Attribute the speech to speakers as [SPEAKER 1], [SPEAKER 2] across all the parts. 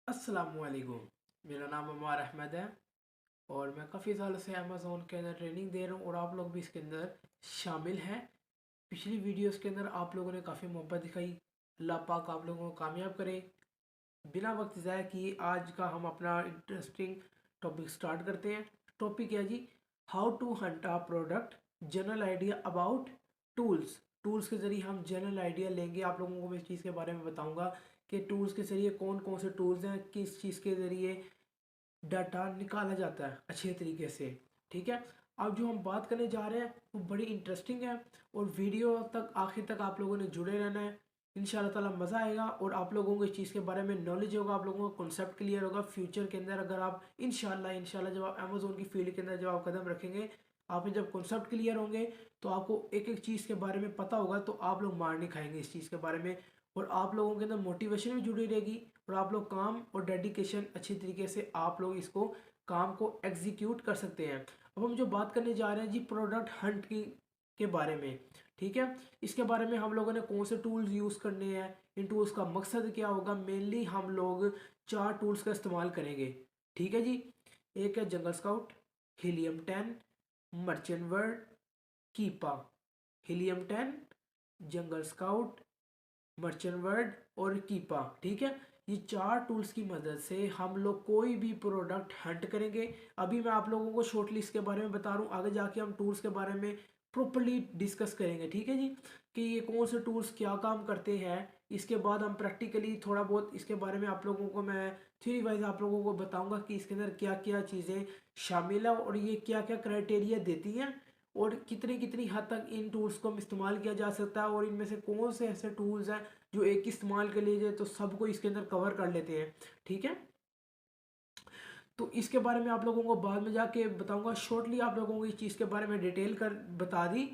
[SPEAKER 1] अस्सलामुअलैकुम। मेरा नाम अमार अहमद है और मैं काफ़ी सालों से अमेज़ोन के अंदर ट्रेनिंग दे रहा हूँ और आप लोग भी इसके अंदर शामिल हैं। पिछली वीडियोस के अंदर आप लोगों ने काफ़ी मोहब्बत दिखाई। अल्लाह पाक आप लोगों को कामयाब करे। बिना वक्त ज़ाया किए आज का हम अपना इंटरेस्टिंग टॉपिक स्टार्ट करते हैं। टॉपिक है जी, how to hunt a product, general idea about tools. Tools के ज़रिए हम जनरल आइडिया लेंगे। आप लोगों को मैं इस चीज़ के बारे में बताऊंगा कि टूल्स के ज़रिए कौन कौन से टूल्स हैं, किस चीज़ के ज़रिए डाटा निकाला जाता है अच्छे तरीके से। ठीक है, अब जो हम बात करने जा रहे हैं वो बड़ी इंटरेस्टिंग है और वीडियो तक आखिर तक आप लोगों ने जुड़े रहना है। इंशाल्लाह ताला मज़ा आएगा और आप लोगों को इस चीज़ के बारे में नॉलेज होगा, आप लोगों का कॉन्सेप्ट क्लियर होगा। फ्यूचर के अंदर अगर आप इंशाल्लाह जब आप अमेज़ोन की फील्ड के अंदर जब आप कदम रखेंगे, आप में जब कॉन्सेप्ट क्लियर होंगे तो आपको एक एक चीज़ के बारे में पता होगा, तो आप लोग मार नहीं खाएंगे इस चीज़ के बारे में और आप लोगों के अंदर मोटिवेशन भी जुड़ी रहेगी और आप लोग काम और डेडिकेशन अच्छी तरीके से आप लोग इसको काम को एग्जीक्यूट कर सकते हैं। अब हम जो बात करने जा रहे हैं जी, प्रोडक्ट हंट की के बारे में। ठीक है, इसके बारे में हम लोगों ने कौन से टूल्स यूज़ करने हैं, इन टूल्स का मकसद क्या होगा। मेनली हम लोग चार टूल्स का इस्तेमाल करेंगे। ठीक है जी, एक है Jungle Scout, Helium 10, Merchant Word, Keepa. Helium 10, Jungle Scout, Merchant Word और कीपा। ठीक है, ये चार टूल्स की मदद से हम लोग कोई भी प्रोडक्ट हंट करेंगे। अभी मैं आप लोगों को शॉर्टली इसके बारे में बता रहा हूँ, आगे जाके हम टूल्स के बारे में प्रॉपरली डिस्कस करेंगे। ठीक है जी, कि ये कौन से टूल्स क्या काम करते हैं। इसके बाद हम प्रैक्टिकली थोड़ा बहुत इसके बारे में आप लोगों को मैं थ्योरी वाइज आप लोगों को बताऊंगा कि इसके अंदर क्या क्या चीज़ें शामिल है और ये क्या क्या क्राइटेरिया देती हैं और कितनी कितनी हद तक इन टूल्स को इस्तेमाल किया जा सकता है और इनमें से कौन से ऐसे टूल्स हैं जो एक इस्तेमाल के लिए जाए तो सबको इसके अंदर कवर कर लेते हैं। ठीक है, तो इसके बारे में आप लोगों को बाद में जाके बताऊंगा। शॉर्टली आप लोगों को इस चीज़ के बारे में डिटेल कर बता दी।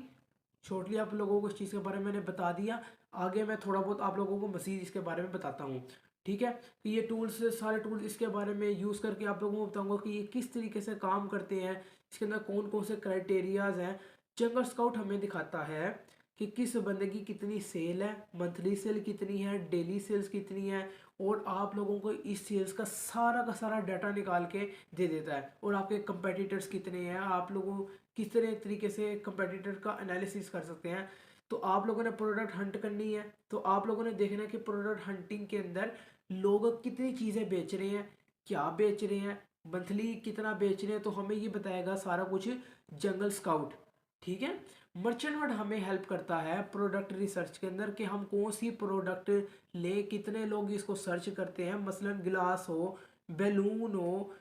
[SPEAKER 1] शॉर्टली आप लोगों को इस चीज़ के बारे में मैंने बता दिया। आगे मैं थोड़ा बहुत आप लोगों को मज़ीद इसके बारे में बताता हूँ। ठीक है, कि ये टूल्स सारे टूल्स इसके बारे में यूज़ करके आप लोगों को बताऊंगा कि ये किस तरीके से काम करते हैं, इसके अंदर कौन कौन से क्राइटेरियाज हैं। जंगल स्काउट हमें दिखाता है कि किस बंदे की कितनी सेल है, मंथली सेल कितनी है, डेली सेल्स कितनी है और आप लोगों को इस सेल्स का सारा डाटा निकाल के दे देता है और आपके कंपेटिटर्स कितने हैं, आप लोगों किस तरह तरीके से कंपेटिटर का एनालिसिस कर सकते हैं। तो आप लोगों ने प्रोडक्ट हंट करनी है तो आप लोगों ने देखना है कि प्रोडक्ट हंटिंग के अंदर लोग कितनी चीज़ें बेच रहे हैं, क्या बेच रहे हैं, मंथली कितना बेच रहे हैं, तो हमें ये बताएगा सारा कुछ जंगल स्काउट। ठीक है, मर्चेंट वर्ड हमें हेल्प करता है प्रोडक्ट रिसर्च के अंदर कि हम कौन सी प्रोडक्ट ले, कितने लोग इसको सर्च करते हैं। मसलन गिलास हो, बैलून हो,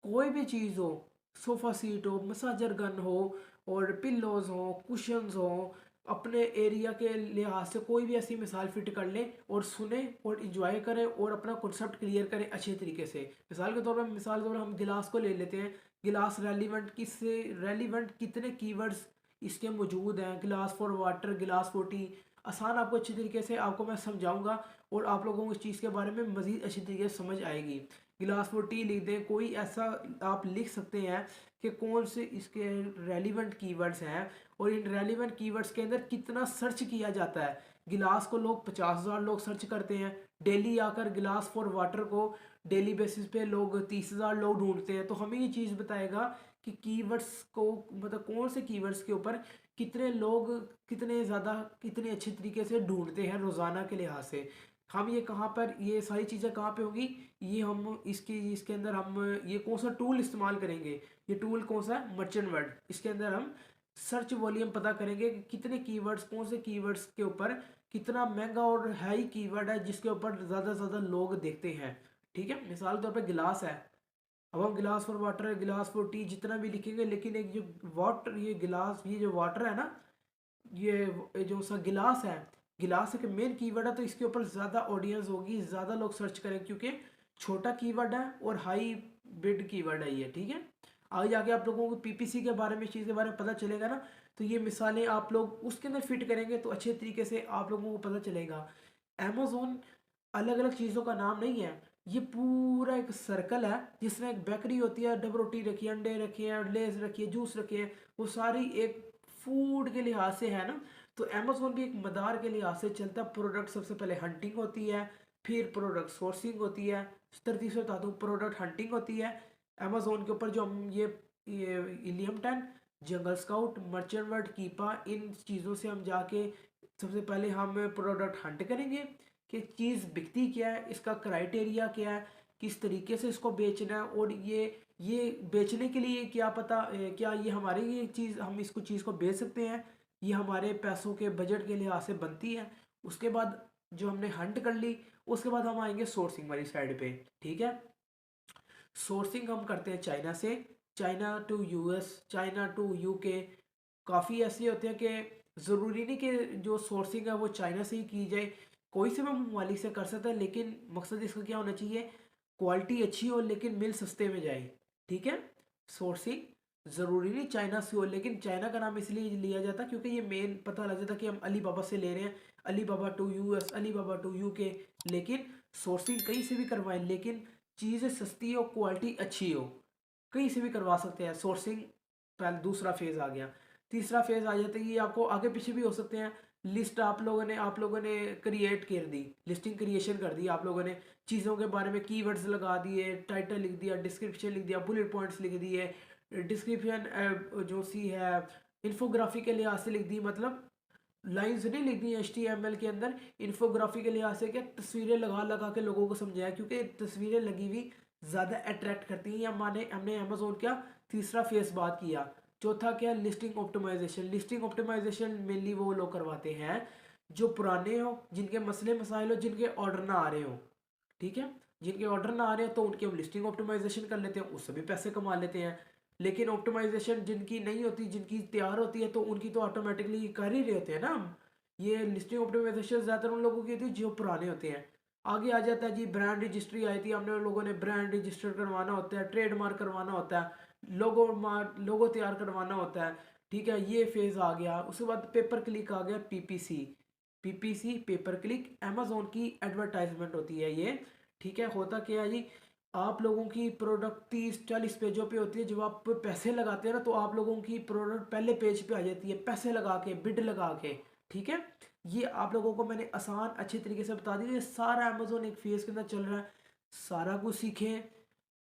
[SPEAKER 1] कोई भी चीज़ हो, सोफ़ा सीट हो, मसाजर गन हो और पिल्लोज हो, कुशंस हो, अपने एरिया के लिहाज से कोई भी ऐसी मिसाल फिट कर ले और सुने और इंजॉय करें और अपना कॉन्सेप्ट क्लियर करें अच्छे तरीके से। मिसाल के तौर पर हम गिलास को ले लेते हैं। गिलास रेलिवेंट कितने कीवर्ड्स इसके मौजूद हैं। गिलास फॉर वाटर, गिलास फॉर टी, आसान आपको अच्छी तरीके से आपको मैं समझाऊंगा और आप लोगों को इस चीज़ के बारे में मज़ीद अच्छी तरीके से समझ आएगी। गिलास फॉर टी लिख दें, कोई ऐसा आप लिख सकते हैं कि कौन से इसके रेलिवेंट कीवर्ड्स हैं और इन रेलिवेंट कीवर्ड्स के अंदर कितना सर्च किया जाता है। गिलास को लोग 50,000 लोग सर्च करते हैं डेली आकर। गिलास फॉर वाटर को डेली बेसिस पे लोग 30,000 लोग ढूंढते हैं। तो हमें ये चीज़ बताएगा कि कीवर्ड्स को मतलब कौन से कीवर्ड्स के ऊपर कितने लोग कितने ज़्यादा कितने अच्छे तरीके से ढूंढते हैं रोज़ाना के लिहाज से। हम ये कहाँ पर ये सारी चीज़ें कहाँ पे होगी, ये हम इसके अंदर हम ये कौन सा टूल इस्तेमाल करेंगे। ये टूल कौन सा है, मर्चेंट वर्ड। इसके अंदर हम सर्च वॉल्यूम पता करेंगे कि कितने कीवर्ड्स कौन से कीवर्ड्स के ऊपर कितना महंगा और हाई कीवर्ड है जिसके ऊपर ज़्यादा से ज़्यादा लोग देखते हैं। ठीक है, मिसाल के तौर पर गिलास है। अब हम गिलास फॉर वाटर है, गिलास फॉर टी जितना भी लिखेंगे, लेकिन एक जो वाटर ये गिलास ये जो वाटर है ना, ये जो सा गिलास है, गिलास एक मेन कीवर्ड है तो इसके ऊपर ज़्यादा ऑडियंस होगी, ज़्यादा लोग सर्च करें क्योंकि छोटा कीवर्ड है और हाई बिड कीवर्ड है ये। ठीक है, आगे जाके आप लोगों को पीपीसी के बारे में इस चीज़ के बारे में पता चलेगा ना, तो ये मिसालें आप लोग उसके अंदर फिट करेंगे तो अच्छे तरीके से आप लोगों को पता चलेगा। अमेज़ोन अलग अलग चीज़ों का नाम नहीं है, ये पूरा एक सर्कल है जिसमें एक बेकरी होती है, डब रोटी रखी है, अंडे रखे हैं, लेस रखी है, जूस रखे हैं, वो सारी एक फूड के लिहाज से है ना। तो अमेज़ोन भी एक मदार के लिहाज से चलता है। प्रोडक्ट सबसे पहले हंटिंग होती है, फिर प्रोडक्ट सोर्सिंग होती है, तरतीब से बता दूँ, प्रोडक्ट हंटिंग होती है अमेजोन के ऊपर, जो हम ये Helium 10, Jungle Scout, Merchant Word, Keepa, इन चीज़ों से हम जाके सबसे पहले हम प्रोडक्ट हंट करेंगे कि चीज़ बिकती क्या है, इसका क्राइटेरिया क्या है, किस तरीके से इसको बेचना है, और ये बेचने के लिए क्या पता क्या ये हमारे ये चीज़, हम इसको चीज़ को बेच सकते हैं, ये हमारे पैसों के बजट के लिहाज से बनती है। उसके बाद जो हमने हंट कर ली, उसके बाद हम आएंगे सोर्सिंग वाली साइड पे। ठीक है, सोर्सिंग हम करते हैं चाइना से, China to US, China to UK. काफ़ी ऐसे होते हैं कि ज़रूरी नहीं कि जो सोर्सिंग है वो चाइना से ही की जाए, कोई से भी ममालिक से कर सकता है, लेकिन मकसद इसका क्या होना चाहिए, क्वालिटी अच्छी हो लेकिन मिल सस्ते में जाए। ठीक है, सोर्सिंग ज़रूरी नहीं चाइना से हो, लेकिन चाइना का नाम इसलिए लिया जाता है क्योंकि ये मेन पता लग जाता कि हम अली बाबा से ले रहे हैं, Alibaba to US, Alibaba to UK. लेकिन सोर्सिंग कहीं से भी करवाएं, लेकिन चीज़ सस्ती हो, क्वालिटी अच्छी हो, कहीं से भी करवा सकते हैं सोर्सिंग। पहले दूसरा फेज़ आ गया। तीसरा फेज़ आ जाता है, ये आपको आगे पीछे भी हो सकते हैं। लिस्ट आप लोगों ने क्रिएट कर दी, लिस्टिंग क्रिएशन कर दी आप लोगों ने, चीज़ों के बारे में कीवर्ड्स लगा दिए, टाइटल लिख दिया, डिस्क्रिप्शन लिख दिया, बुलेट पॉइंट्स लिख दिए, डिस्क्रिप्शन जो सी है इन्फोग्राफी के लिहाज से लिख दी, मतलब लाइंस नहीं लिख दी HTML के अंदर, इन्फोग्राफी के लिहाज से क्या तस्वीरें लगा लगा के लोगों को समझाया, क्योंकि तस्वीरें लगी हुई ज़्यादा अट्रैक्ट करती हैं। या हमने अमेजोन क्या तीसरा फेस बात किया। चौथा क्या, listing optimization. Listing optimization mainly वो लोग करवाते हैं जो पुराने हो, जिनके मसले मसाइल हो, जिनके ऑर्डर ना आ रहे हो। ठीक है, जिनके ऑर्डर ना आ रहे हो तो उनके हम लिस्टिंग ऑप्टिमाइजेशन कर लेते हैं, उससे भी पैसे कमा लेते हैं। लेकिन ऑप्टिमाइजेशन जिनकी नहीं होती, जिनकी तैयार होती है, तो उनकी तो ऑटोमेटिकली कर ही रहे होते हैं ना हम। ये लिस्टिंग ऑप्टिमाइजेशन ज़्यादातर उन लोगों की होती है जो पुराने होते हैं। आगे आ जाता है जी ब्रांड रजिस्ट्री आई थी, हमने लोगों ने ब्रांड रजिस्टर करवाना होता है, ट्रेडमार्क करवाना होता है, लोगो तैयार करवाना होता है। ठीक है, ये फेज़ आ गया। उसके बाद पेपर क्लिक आ गया, PPC। PPC paper click Amazon की एडवर्टाइजमेंट होती है ये। ठीक है, होता क्या है जी, आप लोगों की प्रोडक्ट 30-40 पेजों पे होती है, जब आप पैसे लगाते हैं ना तो आप लोगों की प्रोडक्ट पहले पेज पे आ जाती है, पैसे लगा के, बिड लगा के। ठीक है, ये आप लोगों को मैंने आसान अच्छे तरीके से बता दिया। ये सारा अमेजोन एक फेज के अंदर चल रहा है, सारा कुछ सीखें,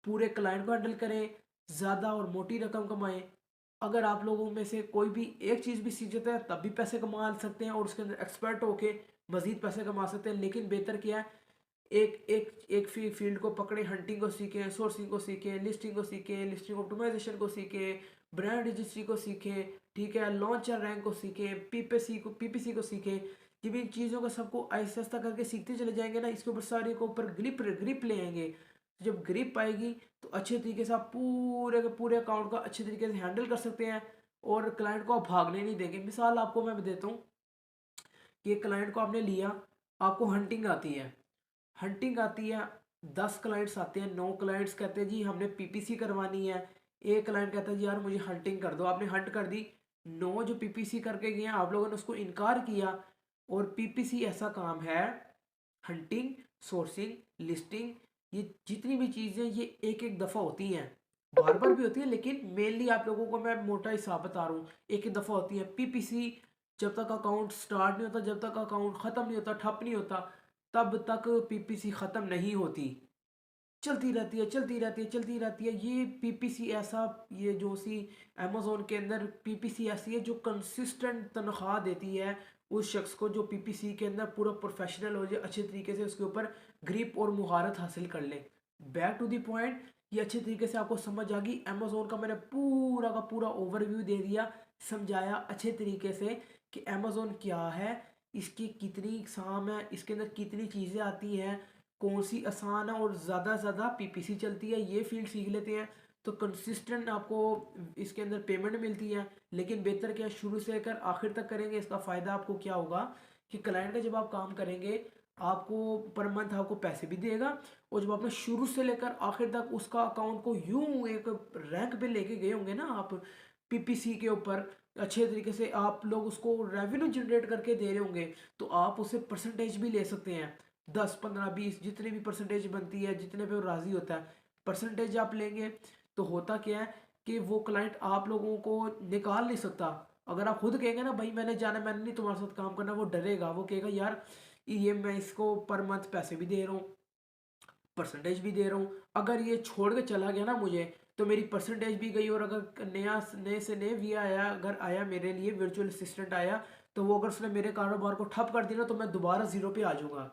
[SPEAKER 1] पूरे क्लाइंट को हैंडल करें, ज़्यादा और मोटी रकम कमाएं। अगर आप लोगों में से कोई भी एक चीज़ भी सीख जाता है तब भी पैसे कमा सकते हैं, और उसके अंदर एक्सपर्ट होके मज़ीद पैसे कमा सकते हैं। लेकिन बेहतर क्या है, एक एक एक फील्ड को पकड़े, हंटिंग को सीखें, सोर्सिंग को सीखें, लिस्टिंग को सीखें, लिस्टिंग ऑप्टिमाइजेशन को सीखें, ब्रांड रजिस्ट्री को सीखें। ठीक है, लॉन्च एंड रैंक को सीखें, PPC को सीखें। जब इन चीज़ों को सबको आहिस्ता आहिस्ता करके सीखते चले जाएंगे ना, इसके ऊपर सारे के ऊपर ग्रिप ले आएंगे। जब ग्रिप आएगी तो अच्छे तरीके से आप पूरे के पूरे अकाउंट का अच्छे तरीके से हैंडल कर सकते हैं, और क्लाइंट को आप भागने नहीं देंगे। मिसाल आपको मैं देता हूँ कि क्लाइंट को आपने लिया, आपको हंटिंग आती है, हंटिंग आती है, 10 क्लाइंट्स आते हैं, 9 क्लाइंट्स कहते हैं जी हमने PPC करवानी है, एक क्लाइंट कहता है जी यार मुझे हंटिंग कर दो, आपने हंट कर दी, 9 जो PPC करके गए हैं आप लोगों ने उसको इनकार किया। और PPC ऐसा काम है, हंटिंग, सोर्सिंग, लिस्टिंग, ये जितनी भी चीज़ें ये एक एक दफ़ा होती हैं, बार बार भी होती है, लेकिन मेनली आप लोगों को मैं मोटा हिसाब बता रहा हूँ, एक एक दफ़ा होती है। PPC जब तक अकाउंट स्टार्ट नहीं होता, जब तक अकाउंट ख़त्म नहीं होता, ठप नहीं होता, तब तक PPC ख़त्म नहीं होती, चलती रहती है, चलती रहती है, चलती रहती है। ये PPC ऐसा, ये जो सी अमेजोन के अंदर PPC ऐसी है जो कंसिस्टेंट तनख्वाह देती है उस शख्स को जो PPC के अंदर पूरा प्रोफेशनल हो जाए, अच्छे तरीके से उसके ऊपर ग्रिप और मुहारत हासिल कर ले। बैक टू द पॉइंट, ये अच्छे तरीके से आपको समझ आ गई। अमेजोन का मैंने पूरा का पूरा ओवरव्यू दे दिया, समझाया अच्छे तरीके से कि अमेजोन क्या है, इसकी कितनी इकसाम है, इसके अंदर कितनी चीज़ें आती हैं, कौन सी आसान है और ज़्यादा से ज़्यादा PPC चलती है, ये फील्ड सीख लेते हैं तो कंसिस्टेंट आपको इसके अंदर पेमेंट मिलती है। लेकिन बेहतर क्या, शुरू से लेकर आखिर तक करेंगे, इसका फ़ायदा आपको क्या होगा कि क्लाइंट का जब आप काम करेंगे आपको पर मंथ आपको पैसे भी देगा, और जब आपने शुरू से लेकर आखिर तक उसका अकाउंट को यूं एक रैंक पे लेके गए होंगे ना आप PPC के ऊपर, अच्छे तरीके से आप लोग उसको रेवेन्यू जनरेट करके दे रहे होंगे, तो आप उससे परसेंटेज भी ले सकते हैं, 10, 15, 20 जितनी भी परसेंटेज बनती है, जितने पे वो राज़ी होता है परसेंटेज आप लेंगे। तो होता क्या है कि वो क्लाइंट आप लोगों को निकाल नहीं सकता। अगर आप खुद कहेंगे ना भाई मैंने जाना, मैंने नहीं तुम्हारे साथ काम करना, वो डरेगा, वो कहेगा यार ये मैं इसको पर मंथ पैसे भी दे रहा हूँ, परसेंटेज भी दे रहा हूँ। अगर ये छोड़ के चला गया ना मुझे, तो मेरी परसेंटेज भी गई। और अगर नए से नए वी आया, अगर आया मेरे लिए वर्चुअल असिस्टेंट आया, तो वो अगर उसने मेरे कारोबार को ठप कर दिया ना, तो मैं दोबारा जीरो पे आ जाऊंगा।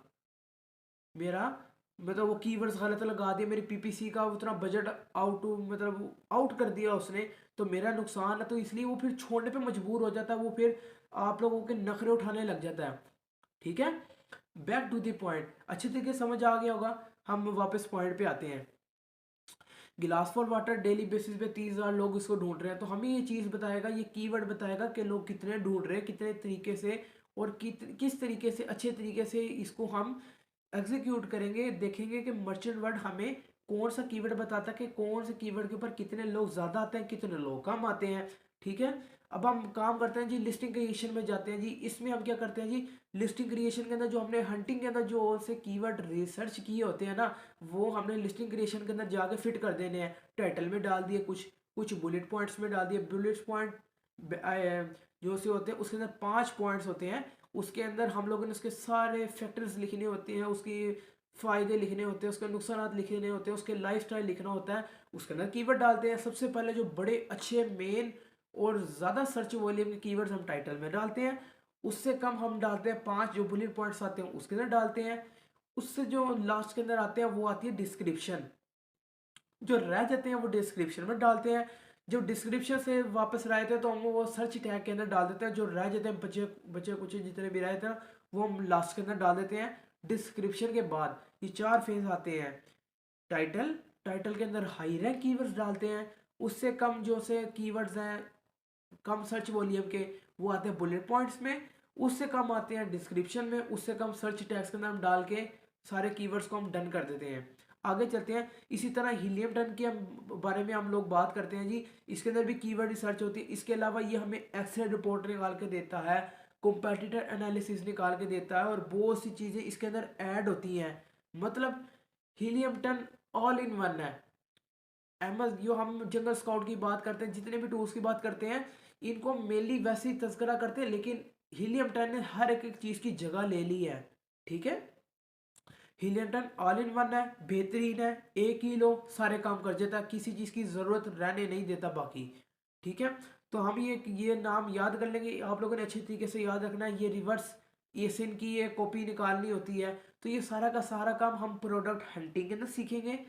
[SPEAKER 1] मेरा मतलब वो कीवर्ड्स गलत लगा दिए, मेरी पीपीसी का उतना बजट मतलब आउट कर दिया उसने, तो मेरा नुकसान है। तो इसलिए वो फिर छोड़ने पे मजबूर हो जाता है, वो फिर आप लोगों के नखरे उठाने लग जाता है। ठीक है, बैक टू द पॉइंट, अच्छे तरीके से समझ आ गया होगा। हम वापस पॉइंट पे आते हैं। गिलास फॉर वाटर डेली बेसिस पे 30,000 लोग इसको ढूंढ रहे हैं, तो हमें ये चीज़ बताएगा, ये कीवर्ड बताएगा कि लोग कितने ढूंढ रहे हैं, कितने तरीके से, और किस तरीके से अच्छे तरीके से इसको हम एग्जीक्यूट करेंगे। देखेंगे कि मर्चेंट वर्ड हमें कौन सा कीवर्ड बताता है कि कौन से कीवर्ड के ऊपर कितने लोग ज़्यादा आते हैं, कितने लोग कम आते हैं। ठीक है, अब हम काम करते हैं जी, लिस्टिंग क्रिएशन में जाते हैं जी। इसमें हम क्या करते हैं जी, लिस्टिंग क्रिएशन के अंदर जो हमने हंटिंग के अंदर जो से कीवर्ड रिसर्च किए होते हैं ना, वो हमने लिस्टिंग क्रिएशन के अंदर जाके फिट कर देने हैं। टाइटल में डाल दिए, कुछ कुछ बुलेट पॉइंट्स में डाल दिए। बुलेट पॉइंट जो से होते हैं उसके अंदर 5 पॉइंट्स होते हैं। उसके अंदर हम लोगों ने उसके सारे फैक्टर्स लिखने होते हैं, उसकी फ़ायदे लिखने होते हैं, उसके नुकसान लिखने होते हैं, उसके लाइफस्टाइल लिखना होता है। उसके अंदर कीवर्ड डालते हैं। सबसे पहले जो बड़े अच्छे मेन और ज़्यादा सर्च वॉल्यूम के कीवर्ड्स हम टाइटल में डालते हैं। उससे कम हम डालते हैं 5 जो बुलेट पॉइंट्स आते हैं उसके अंदर डालते हैं। उससे जो लास्ट के अंदर आते हैं वो आती है डिस्क्रिप्शन। जो रह जाते हैं वो डिस्क्रिप्शन में डालते हैं। जो डिस्क्रिप्शन से वापस रहे थे तो हम वो सर्च टैग के अंदर डाल देते हैं। जो रह जाते हैं बचे बचे कुछ जितने भी रहे थे वो हम लास्ट के अंदर डाल देते हैं। डिस्क्रिप्शन के बाद ये 4 फेज आते हैं। टाइटल, टाइटल के अंदर हाई रैंक कीवर्ड्स डालते हैं। उससे कम जो से कीवर्ड्स हैं, कम सर्च वॉल्यूम के, वो आते हैं बुलेट पॉइंट्स में। उससे कम आते हैं डिस्क्रिप्शन में। उससे कम सर्च टैग्स के अंदर हम डाल के सारे कीवर्ड्स को हम डन कर देते हैं। आगे चलते हैं। इसी तरह हीलियम टन के बारे में हम लोग बात करते हैं जी। इसके अंदर भी कीवर्ड रिसर्च होती है। इसके अलावा ये हमें एक्सेल रिपोर्ट निकाल के देता है, कॉम्पिटिटर एनालिसिस निकाल के देता है, और बहुत सी चीज़ें इसके अंदर ऐड होती हैं। मतलब Helium ten all in one है। जो हम जंगल स्काउट की बात करते हैं, जितने भी टूल्स की बात करते हैं, इनको मेनली वैसे ही तस्करा करते हैं, लेकिन हीलियम टन ने हर एक चीज़ की जगह ले ली है। ठीक है, Helium ten all in one है, बेहतरीन है, एक ही लो सारे काम कर देता है, किसी चीज़ की ज़रूरत रहने नहीं देता बाकी। ठीक है, तो हम ये नाम याद कर लेंगे। आप लोगों ने अच्छी तरीके से याद रखना है। ये रिवर्स एसिन की ये कॉपी निकालनी होती है। तो ये सारा का सारा काम हम प्रोडक्ट हंटिंग के अंदर सीखेंगे।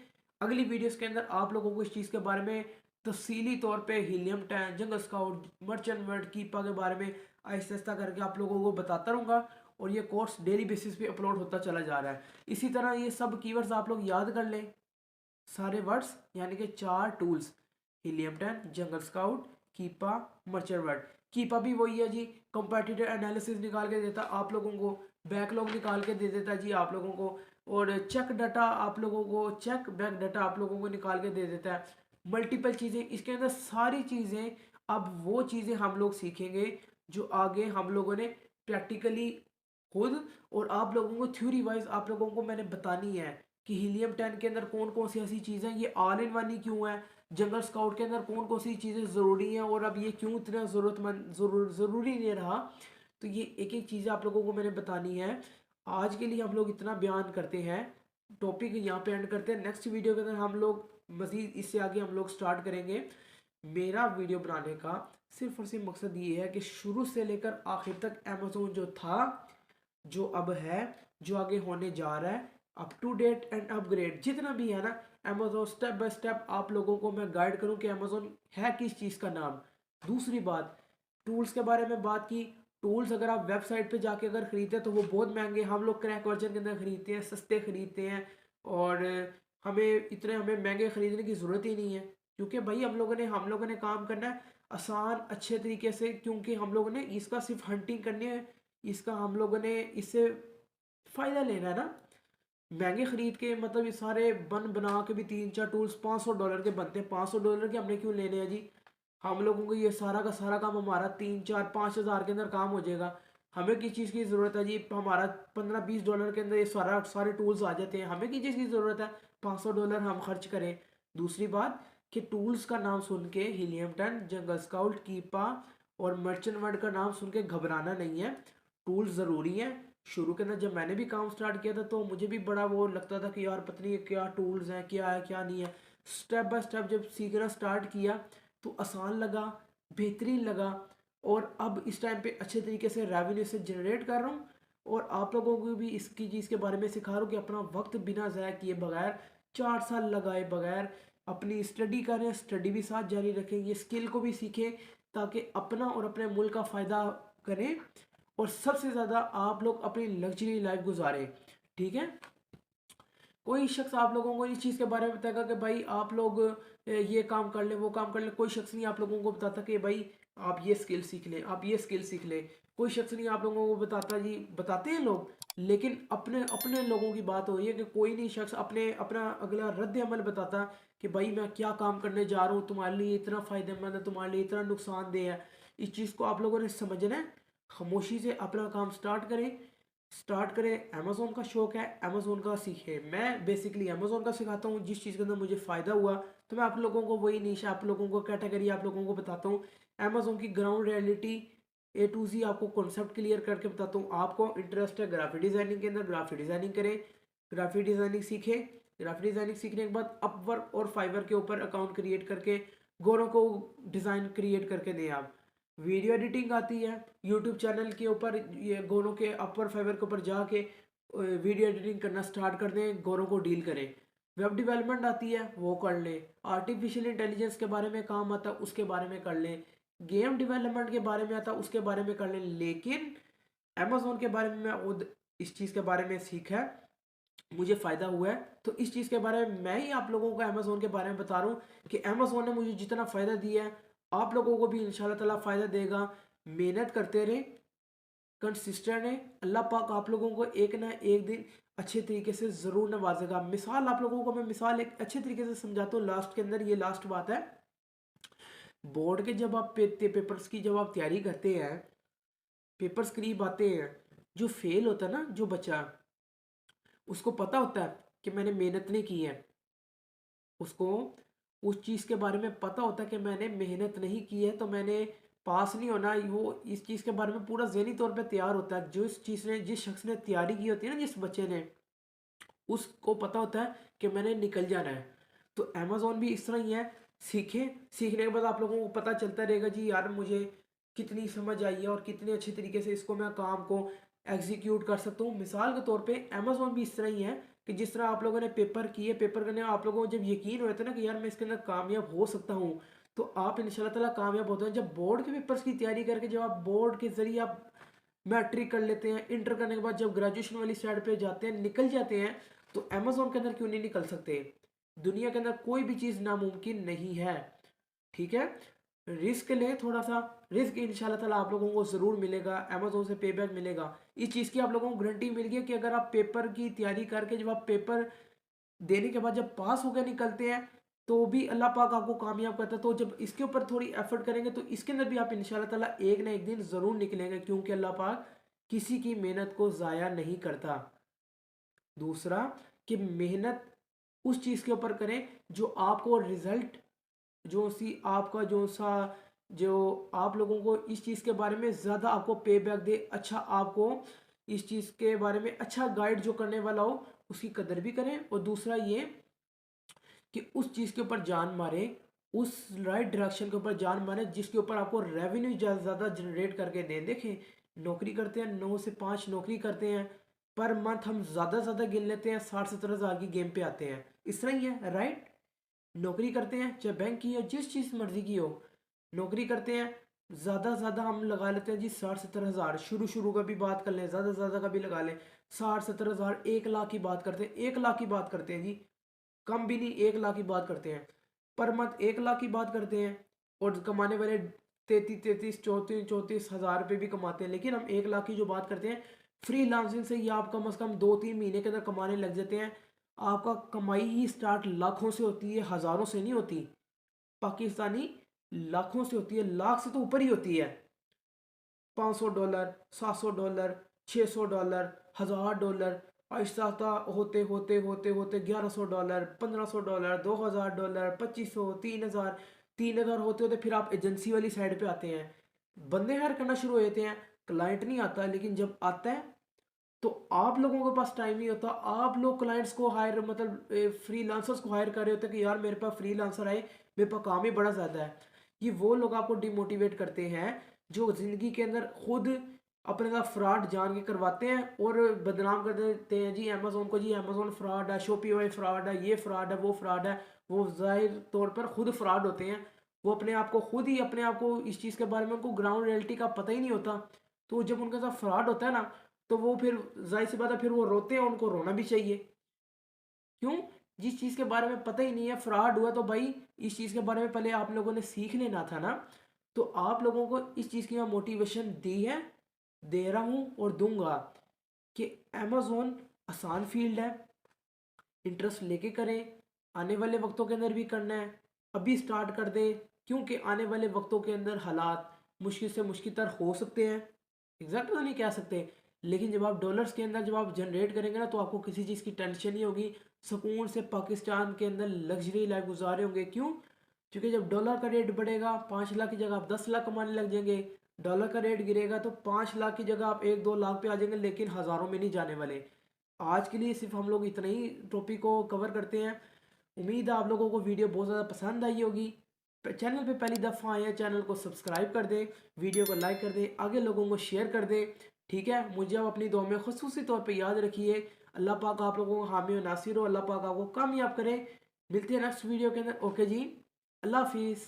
[SPEAKER 1] अगली वीडियोस के अंदर आप लोगों को इस चीज़ के बारे में तफसीली तौर पे Helium ten, Jungle Scout, Merchant World, Keepa के बारे में आहिस्ता आहिस्ता करके आप लोगों को बताता रहूँगा। और ये कोर्स डेली बेसिस पे अपलोड होता चला जा रहा है। इसी तरह ये सब कीवर्ड्स आप लोग याद कर लें, सारे वर्ड्स, यानी कि 4 tools, Helium ten, Jungle Scout, Keepa, Merchant World. Keepa भी वही है जी, कंपेटिटर एनालिसिस निकाल के देता आप लोगों को, बैकलॉग निकाल के दे देता जी आप लोगों को, और चेक डाटा आप लोगों को, चेक बैक डाटा आप लोगों को निकाल के दे देता है। मल्टीपल चीज़ें इसके अंदर, सारी चीज़ें। अब वो चीज़ें हम लोग सीखेंगे जो आगे हम लोगों ने प्रैक्टिकली खुद, और आप लोगों को थ्योरी वाइज आप लोगों को मैंने बतानी है कि हीलियम 10 के अंदर कौन कौन सी ऐसी चीज़ें, ये ऑल इन वन ही क्यों है, जंगल स्काउट के अंदर कौन कौन सी चीज़ें ज़रूरी हैं, और अब ये क्यों इतना ज़रूरतमंद ज़रूरी नहीं रहा। तो ये एक एक चीज़ आप लोगों को मैंने बतानी है। आज के लिए हम लोग इतना बयान करते हैं, टॉपिक यहाँ पे एंड करते हैं। नेक्स्ट वीडियो के अंदर हम लोग मज़ीद इससे आगे हम लोग स्टार्ट करेंगे। मेरा वीडियो बनाने का सिर्फ और सिर्फ मकसद ये है कि शुरू से लेकर आखिर तक अमेज़ोन जो था, जो अब है, जो आगे होने जा रहा है, up to date and upgrade जितना भी है ना, अमेज़ोन स्टेप बाय स्टेप आप लोगों को मैं गाइड करूं कि अमेज़ोन है किस चीज़ का नाम। दूसरी बात, टूल्स के बारे में बात की। टूल्स अगर आप वेबसाइट पे जाके अगर खरीदते हैं तो वो बहुत महंगे, हम लोग क्रैक वर्जन के अंदर खरीदते हैं, सस्ते खरीदते हैं, और हमें महंगे खरीदने की ज़रूरत ही नहीं है। क्योंकि भाई हम लोगों ने काम करना है आसान अच्छे तरीके से, क्योंकि हम लोगों ने इसका सिर्फ हंटिंग करनी है, इसका हम लोगों ने इससे फ़ायदा लेना है ना। महंगे खरीद के मतलब ये सारे बना के भी 3-4 टूल्स $500 के बनते हैं। $500 के हमने क्यों लेने हैं जी। हम लोगों को ये सारा का सारा काम हमारा 3-4-5 हज़ार के अंदर काम हो जाएगा। हमें किस चीज़ की ज़रूरत है जी, हमारा $15-20 के अंदर ये सारे टूल्स आ जाते हैं। हमें किस चीज़ की ज़रूरत है $500 हम खर्च करें। दूसरी बात कि टूल्स का नाम सुन के हीलियम 10, जंगल स्काउट, कीपा और मर्चेंट वर्ल्ड का नाम सुन के घबराना नहीं है। टूल्स ज़रूरी हैं, शुरू के अंदर जब मैंने भी काम स्टार्ट किया था तो मुझे भी बड़ा वो लगता था कि यार पता नहीं क्या टूल्स हैं, क्या है क्या नहीं है। स्टेप बाय स्टेप जब सीखना स्टार्ट किया तो आसान लगा, बेहतरीन लगा। और अब इस टाइम पे अच्छे तरीके से रेवेन्यू से जनरेट कर रहा हूँ और आप लोगों को भी इसकी चीज़ के बारे में सिखा रहा हूँ कि अपना वक्त बिना ज़ाया किए बगैर, 4 साल लगाए बगैर अपनी स्टडी करें, स्टडी भी साथ जारी रखें, ये स्किल को भी सीखें ताकि अपना और अपने मुल्क का फ़ायदा करें और सबसे ज़्यादा आप लोग अपनी लग्जरी लाइफ गुजारें। ठीक है। कोई शख्स आप लोगों को इस चीज़ के बारे में बताएगा कि भाई आप लोग ये काम कर लें, वो काम कर लें। कोई शख्स नहीं आप लोगों को बताता कि भाई आप ये स्किल सीख लें, आप ये स्किल सीख लें। कोई शख्स नहीं आप लोगों को बताता जी, बताते हैं लोग, लेकिन अपने अपने लोगों की बात हो रही है कि कोई नहीं शख्स अपने अपना अगला रद्द अमल बताता कि भाई मैं क्या काम करने जा रहा हूँ, तुम्हारे लिए इतना फ़ायदेमंद है, तुम्हारे लिए इतना नुकसानदेह है। इस चीज़ को आप लोगों ने समझना है। खामोशी से अपना काम स्टार्ट करें। अमेज़ोन का शौक है, अमेज़ोन का सीखे। मैं बेसिकली अमेज़ोन का सिखाता हूँ, जिस चीज़ के अंदर मुझे फ़ायदा हुआ तो मैं आप लोगों को वही नीश, आप लोगों को कैटेगरी आप लोगों को बताता हूँ। अमेज़ोन की ग्राउंड रियलिटी ए टू जी आपको कॉन्सेप्ट क्लियर करके बताता हूँ। आपको इंटरेस्ट है ग्राफिक डिज़ाइनिंग के अंदर, ग्राफिक डिज़ाइनिंग करें, ग्राफिक डिज़ाइनिंग सीखें। ग्राफिक डिज़ाइनिंग सीखने के बाद अपवर्क और फाइवर के ऊपर अकाउंट क्रिएट करके गोरों को डिज़ाइन क्रिएट करके दें आप। वीडियो एडिटिंग आती है, यूट्यूब चैनल के ऊपर ये गोरों के अपर फाइवर के ऊपर जाके वीडियो एडिटिंग करना स्टार्ट कर दें, गोरों को डील करें। वेब डेवलपमेंट आती है, वो कर लें। आर्टिफिशियल इंटेलिजेंस के बारे में काम आता है, उसके बारे में कर लें। गेम डेवलपमेंट के बारे में आता है, उसके बारे में कर लें। लेकिन अमेज़ोन के बारे में मैं इस चीज़ के बारे में सीखा है, मुझे फ़ायदा हुआ है, तो इस चीज़ के बारे में मैं ही आप लोगों को अमेज़ोन के बारे में बता रहा हूँ कि अमेज़ोन ने मुझे जितना फ़ायदा दिया है आप लोगों को भी इंशाल्लाह ताला फ़ायदा देगा। मेहनत करते रहे, कंसिस्टेंट है, अल्लाह पाक आप लोगों को एक ना एक दिन अच्छे तरीके से ज़रूर नवाजेगा। मिसाल आप लोगों को मैं मिसाल एक अच्छे तरीके से समझाता हूँ लास्ट के अंदर। ये लास्ट बात है, बोर्ड के जब आप पेपर्स की जब आप तैयारी करते हैं, पेपर्स करीब आते हैं, जो फेल होता है ना जो बच्चा, उसको पता होता है कि मैंने मेहनत नहीं की है। उसको उस चीज़ के बारे में पता होता है कि मैंने मेहनत नहीं की है तो मैंने पास नहीं होना। वो इस चीज़ के बारे में पूरा ज़हनी तौर पे तैयार होता है। जो इस चीज़ ने जिस शख्स ने तैयारी की होती है ना, जिस बच्चे ने, उसको पता होता है कि मैंने निकल जाना है। तो अमेज़ोन भी इस तरह ही है। सीखें, सीखने के बाद आप लोगों को पता चलता रहेगा जी यार मुझे कितनी समझ आई है और कितने अच्छे तरीके से इसको मैं काम को एग्जीक्यूट कर सकता हूँ। मिसाल के तौर पे अमेज़ोन भी इस तरह ही है कि जिस तरह आप लोगों ने पेपर किए, पेपर करने में आप लोगों को जब यकीन हो जाता है ना कि यार मैं इसके अंदर कामयाब हो सकता हूँ, तो आप इंशाल्लाह ताला कामयाब होते हैं। जब बोर्ड के पेपर्स की तैयारी करके जब आप बोर्ड के ज़रिए आप मैट्रिक कर लेते हैं, इंटर करने के बाद जब ग्रेजुएशन वाली साइड पे जाते हैं, निकल जाते हैं, तो अमेज़ोन के अंदर क्यों नहीं निकल सकते। दुनिया के अंदर कोई भी चीज़ नामुमकिन नहीं है। ठीक है। रिस्क लें थोड़ा सा, रिस्क इंशाल्लाह ताला आप लोगों को ज़रूर मिलेगा, अमेज़ोन से पेबैक मिलेगा। इस चीज़ की आप लोगों को गारंटी मिल गई कि अगर आप पेपर की तैयारी करके जब आप पेपर देने के बाद जब पास होकर निकलते हैं तो भी अल्लाह पाक आपको कामयाब करता है। तो जब इसके ऊपर थोड़ी एफर्ट करेंगे तो इसके अंदर भी आप इंशाल्लाह ताला एक ना एक दिन ज़रूर निकलेंगे, क्योंकि अल्लाह पाक किसी की मेहनत को ज़ाया नहीं करता। दूसरा, कि मेहनत उस चीज़ के ऊपर करें जो आपको रिजल्ट, जो सी आपका जो सा, जो आप लोगों को इस चीज़ के बारे में ज़्यादा आपको पे बैक दे, अच्छा आपको इस चीज़ के बारे में अच्छा गाइड जो करने वाला हो, उसकी कदर भी करें। और दूसरा ये कि उस चीज़ के ऊपर जान मारें, उस राइट डायरेक्शन के ऊपर जान मारें जिसके ऊपर आपको रेवेन्यू ज़्यादा जनरेट करके दें। देखें, नौकरी करते हैं, 9 से 5 नौकरी करते हैं, पर मंथ हम ज़्यादा ज़्यादा गिन लेते हैं, 60-70 हज़ार की गेम पे आते हैं। इस तरह ही है, राइट। नौकरी करते हैं, चाहे बैंक की हो, जिस चीज़ मर्जी की हो, नौकरी करते हैं, ज़्यादा से ज़्यादा हम लगा लेते हैं जी 60-70 हज़ार। शुरू शुरू का भी बात कर लें, ज़्यादा से ज़्यादा का भी लगा लें, 60-70 हज़ार। 1 लाख की बात करते हैं, 1 लाख की बात करते हैं जी, कम भी नहीं, 1 लाख की बात करते हैं। पर मंथ 1 लाख की बात करते हैं, और कमाने वाले 33-34 हज़ार रुपये भी कमाते हैं। लेकिन हम 1 लाख की जो बात करते हैं, फ्री लांसिंग से ही आप कम से कम 2-3 महीने के अंदर कमाने लग जाते हैं। आपका कमाई ही स्टार्ट लाखों से होती है, हज़ारों से नहीं होती। पाकिस्तानी लाखों से होती है, लाख से तो ऊपर ही होती है। $500, $700, $600, $1000, आहिस्ता आहिस्ता होते होते होते होते $1100, $1500, $2000, 2500, 3000, 3000 होते होते फिर आप एजेंसी वाली साइड पे आते हैं। बंदे हायर करना शुरू हो जाते हैं, क्लाइंट नहीं आता, लेकिन जब आता है तो आप लोगों के पास टाइम नहीं होता, आप लोग क्लाइंट्स को हायर मतलब फ्रीलांसर्स को हायर कर रहे होते कि यार मेरे पास फ्रीलांसर आए, मेरे पास काम ही बड़ा ज़्यादा है। ये वो लोग आपको डिमोटिवेट करते हैं जो ज़िंदगी के अंदर खुद अपने साथ फ्रॉड जान के करवाते हैं और बदनाम कर देते हैं जी अमेज़ोन को, जी अमेज़ोन फ्रॉड है, शॉपिफाई फ्रॉड है, ये फ्रॉड है, वो फ्रॉड है। वो ज़ाहिर तौर पर खुद फ्रॉड होते हैं। वो अपने आप को खुद ही अपने आप को इस चीज़ के बारे में उनको ग्राउंड रियलिटी का पता ही नहीं होता। तो जब उनके साथ फ्रॉड होता है ना, तो वो फिर ज़ाहिर सी बात है फिर वो रोते हैं, उनको रोना भी चाहिए। क्यों? जिस चीज़ के बारे में पता ही नहीं है, फ्रॉड हुआ, तो भाई इस चीज़ के बारे में पहले आप लोगों ने सीख लेना था ना। तो आप लोगों को इस चीज़ की मैं मोटिवेशन दी है, दे रहा हूँ और दूंगा कि अमेज़न आसान फील्ड है, इंटरेस्ट लेके करें, आने वाले वक्तों के अंदर भी करना है, अभी स्टार्ट कर दें। क्योंकि आने वाले वक्तों के अंदर हालात मुश्किल से मुश्किल तर हो सकते हैं, एग्जैक्ट तो नहीं कह सकते, लेकिन जब आप डॉलर्स के अंदर जब आप जनरेट करेंगे ना, तो आपको किसी चीज़ की टेंशन नहीं होगी। सुकून से पाकिस्तान के अंदर लग्जरी लाइफ गुजारे होंगे। क्यों? क्योंकि जब डॉलर का रेट बढ़ेगा 5 लाख की जगह आप 10 लाख कमाने लग जाएंगे। डॉलर का रेट गिरेगा तो 5 लाख की जगह आप 1-2 लाख पे आ जाएंगे, लेकिन हज़ारों में नहीं जाने वाले। आज के लिए सिर्फ हम लोग इतना ही टॉपिक को कवर करते हैं। उम्मीद है आप लोगों को वीडियो बहुत ज़्यादा पसंद आई होगी। चैनल पे पहली दफ़ा आए हैं, चैनल को सब्सक्राइब कर दें, वीडियो को लाइक कर दें, आगे लोगों को शेयर कर दें। ठीक है, मुझे आप अपनी दुआ में खुसूसी तौर पे याद रखिए। अल्लाह पाक आप लोगों को हामी और नासिर हो, अल्लाह पाक आपको कामयाब करे। मिलते हैं नेक्स्ट वीडियो के अंदर। ओके जी, अल्लाह हाफिज़।